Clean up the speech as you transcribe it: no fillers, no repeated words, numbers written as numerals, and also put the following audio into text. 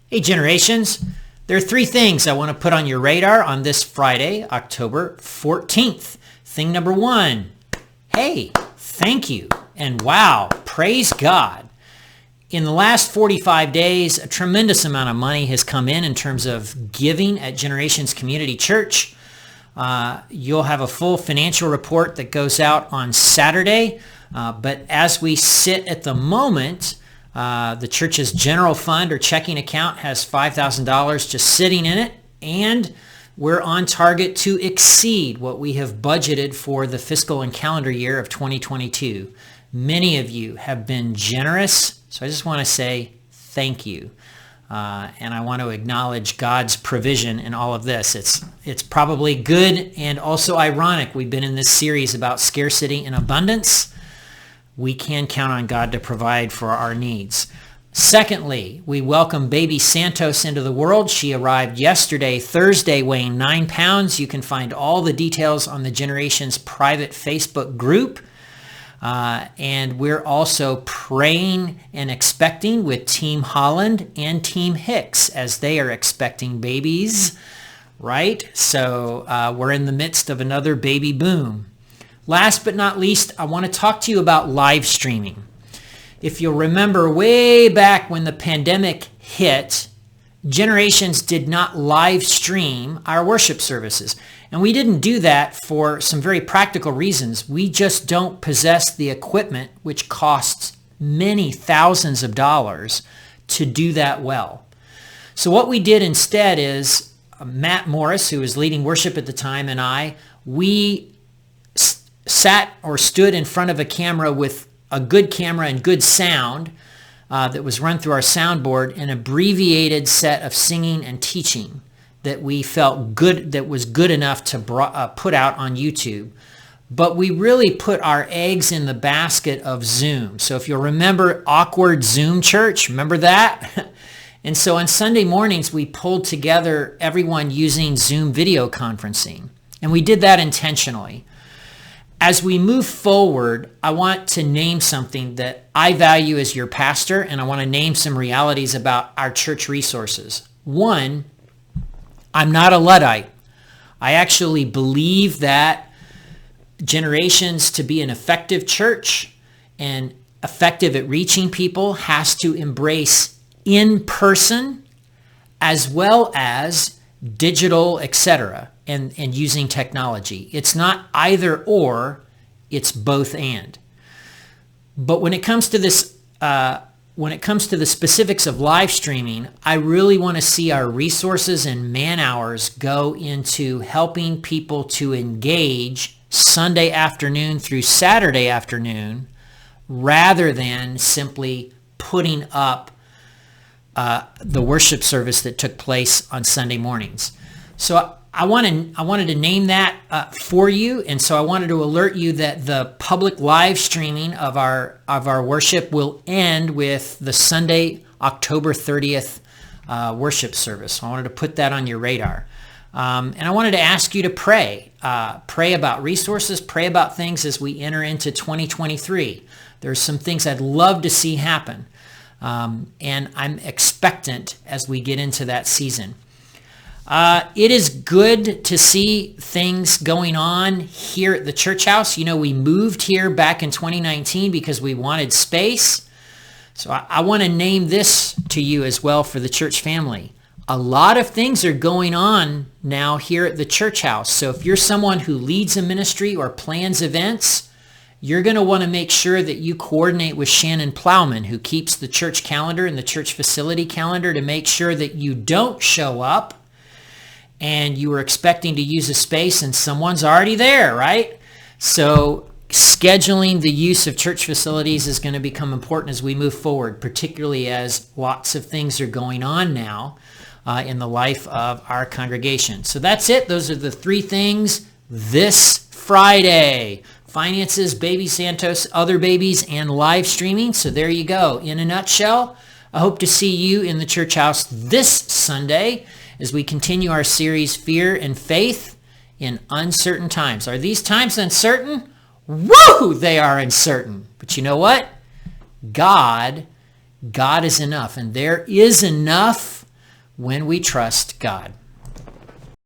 Hey generations, there are three things I want to put on your radar on this Friday, October 14th. Thing number one, hey, thank you, and wow, praise God. In the last 45 days, a tremendous amount of money has come in terms of giving at Generations Community Church. You'll have a full financial report that goes out on Saturday, but as we sit at the moment, the church's general fund or checking account has $5,000 just sitting in it, and we're on target to exceed what we have budgeted for the fiscal and calendar year of 2022. Many of you have been generous, so I just want to say thank you. And I want to acknowledge God's provision in all of this. It's probably good and also ironic. We've been in this series about scarcity and abundance. We can count on God to provide for our needs. Secondly, we welcome baby Santos into the world. She arrived yesterday, Thursday, weighing 9 pounds. You can find all the details on the Generations private Facebook group. And we're also praying and expecting with Team Holland and Team Hicks as they are expecting babies, right? So we're in the midst of another baby boom. Last but not least, I want to talk to you about live streaming. If you'll remember way back when the pandemic hit, Generations did not live stream our worship services. And we didn't do that for some very practical reasons. We just don't possess the equipment, which costs many thousands of dollars to do that well. So what we did instead is Matt Morris, who was leading worship at the time, and we sat or stood in front of a camera with a good camera and good sound that was run through our soundboard, an abbreviated set of singing and teaching that we felt good, that was good enough to put out on YouTube. But we really put our eggs in the basket of Zoom. So if you'll remember awkward Zoom church, remember that? And so on Sunday mornings, we pulled together everyone using Zoom video conferencing. And we did that intentionally. As we move forward, I want to name something that I value as your pastor, and I want to name some realities about our church resources. One, I'm not a Luddite. I actually believe that Generations, to be an effective church and effective at reaching people, has to embrace in-person as well as digital, etc., and using technology. It's not either or, it's both and. But when it comes to this, when it comes to the specifics of live streaming, I really want to see our resources and man hours go into helping people to engage Sunday afternoon through Saturday afternoon, rather than simply putting up the worship service that took place on Sunday mornings. So I wanted to name that for you, and so I wanted to alert you that the public live streaming of our worship will end with the Sunday, October 30th worship service. So I wanted to put that on your radar. And I wanted to ask you to pray. Pray about resources, pray about things as we enter into 2023. There's some things I'd love to see happen. And I'm expectant as we get into that season. It is good to see things going on here at the church house. You know, we moved here back in 2019 because we wanted space. So I want to name this to you as well for the church family. A lot of things are going on now here at the church house. So if you're someone who leads a ministry or plans events, you're going to want to make sure that you coordinate with Shannon Plowman, who keeps the church calendar and the church facility calendar, to make sure that you don't show up and you were expecting to use a space and someone's already there, right? So scheduling the use of church facilities is going to become important as we move forward, particularly as lots of things are going on now in the life of our congregation. So that's it. Those are the three things this Friday. Finances, baby Santos, other babies, and live streaming. So there you go. In a nutshell, I hope to see you in the church house this Sunday as we continue our series, Fear and Faith in Uncertain Times. Are these times uncertain? Woo! They are uncertain. But you know what? God is enough. And there is enough when we trust God.